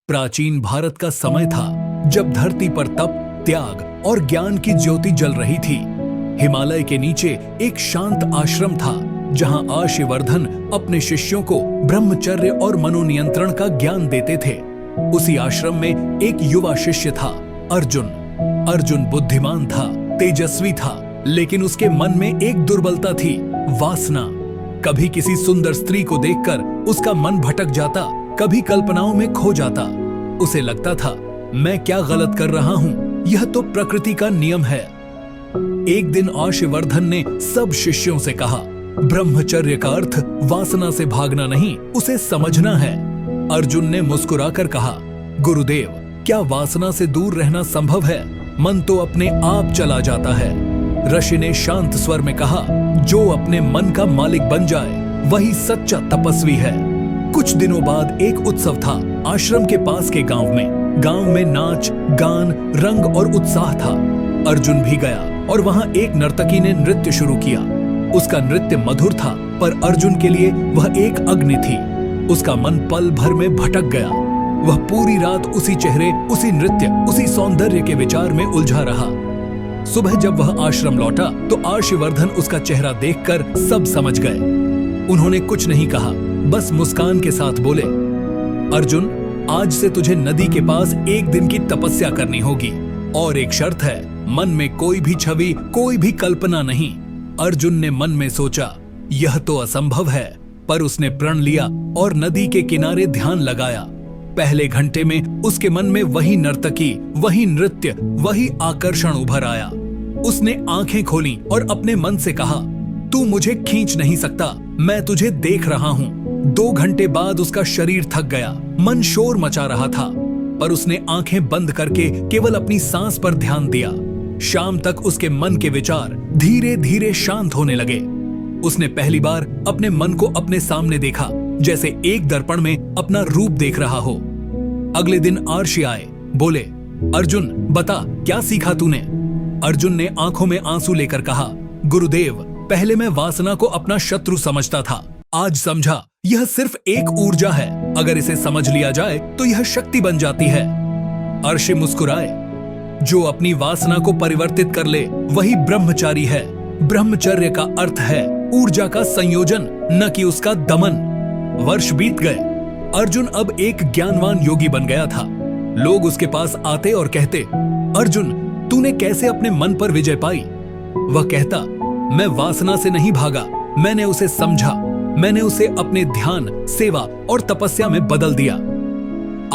प्राचीन भारत का समय था जब धरती पर तप, त्याग और ज्ञान की ज्योति जल रही थी। हिमालय के नीचे एक शांत आश्रम था जहां आशीवर्धन अपने शिष्यों को ब्रह्मचर्य और मनोनियंत्रण का ज्ञान देते थे। उसी आश्रम में एक युवा शिष्य था, अर्जुन। अर्जुन बुद्धिमान था, तेजस्वी था, लेकिन उसके मन में एक दुर्बलता थी, वासना। कभी किसी सुंदर स्त्री को देखकर उसका मन भटक जाता, कभी कल्पनाओं में खो जाता। उसे लगता था, मैं क्या गलत कर रहा हूं, यह तो प्रकृति का नियम है। एक दिन आशीवर्धन ने सब शिष्यों से कहा, ब्रह्मचर्य का अर्थ वासना से भागना नहीं, उसे समझना है। अर्जुन ने मुस्कुराकर कहा, गुरुदेव, क्या वासना से दूर रहना संभव है? मन तो अपने आप चला जाता है। ऋषि ने शांत स्वर में कहा, जो अपने मन का मालिक बन जाए वही सच्चा तपस्वी है। कुछ दिनों बाद एक उत्सव था आश्रम के पास के गांव में। गांव में नाच, गान, रंग और उत्साह था। अर्जुन भी गया और वहां एक नर्तकी ने नृत्य शुरू किया। उसका नृत्य मधुर था, पर अर्जुन के लिए वह एक अग्नि थी। उसका मन पल भर में भटक गया। वह पूरी रात उसी चेहरे, उसी नृत्य, उसी सौंदर्य के विचार में उलझा रहा। सुबह जब वह आश्रम लौटा तो आशीवर्धन उसका चेहरा देखकर सब समझ गए। उन्होंने कुछ नहीं कहा, बस मुस्कान के साथ बोले, अर्जुन, आज से तुझे नदी के पास एक दिन की तपस्या करनी होगी, और एक शर्त है, मन में कोई भी छवि, कोई भी कल्पना नहीं। अर्जुन ने मन में सोचा, यह तो असंभव है, पर उसने प्रण लिया और नदी के किनारे ध्यान लगाया। पहले घंटे में उसके मन में वही नर्तकी, वही नृत्य, वही आकर्षण उभर आया। उसने आंखें खोलीं और अपने मन से कहा, तू मुझे खींच नहीं सकता, मैं तुझे देख रहा हूं। 2 घंटे बाद उसका शरीर थक गया, मन शोर मचा रहा था, पर उसने आंखें बंद करके केवल अपनी सांस पर ध्यान दिया। शाम तक उसके मन के विचार धीरे धीरे शांत होने लगे। उसने पहली बार अपने मन को अपने सामने देखा, जैसे एक दर्पण में अपना रूप देख रहा हो। अगले दिन आर्षि आए, बोले, अर्जुन, बता क्या सीखा तूने? अर्जुन ने आंखों में आंसू लेकर कहा, गुरुदेव, पहले मैं वासना को अपना शत्रु समझता था, आज समझा यह सिर्फ एक ऊर्जा है। अगर इसे समझ लिया जाए तो यह शक्ति बन जाती है। अर्षि मुस्कुराए, जो अपनी वासना को परिवर्तित कर ले वही ब्रह्मचारी है। ब्रह्मचर्य का अर्थ है ऊर्जा का संयोजन, न कि उसका दमन। वर्ष बीत गए। अर्जुन अब एक ज्ञानवान योगी बन गया था। लोग उसके पास आते और कहते, अर्जुन, तूने कैसे अपने मन पर विजय पाई? वह कहता, मैं वासना से नहीं भागा, मैंने उसे समझा, मैंने उसे अपने ध्यान, सेवा और तपस्या में बदल दिया।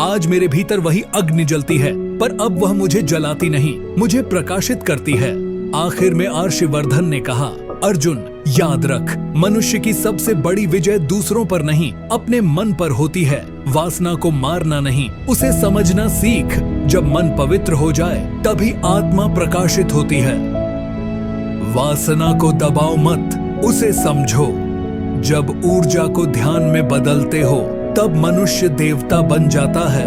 आज मेरे भीतर वही अग्नि जलती है, पर अब वह मुझे जलाती नहीं, मुझे प्रकाशित करती है। आखिर में आशीवर्धन ने कहा, अर्जुन, याद रख, मनुष्य की सबसे बड़ी विजय दूसरों पर नहीं, अपने मन पर होती है। वासना को मारना नहीं, उसे समझना सीख। जब मन पवित्र हो जाए तभी आत्मा प्रकाशित होती है। वासना को दबाओ मत, उसे समझो। जब ऊर्जा को ध्यान में बदलते हो तब मनुष्य देवता बन जाता है।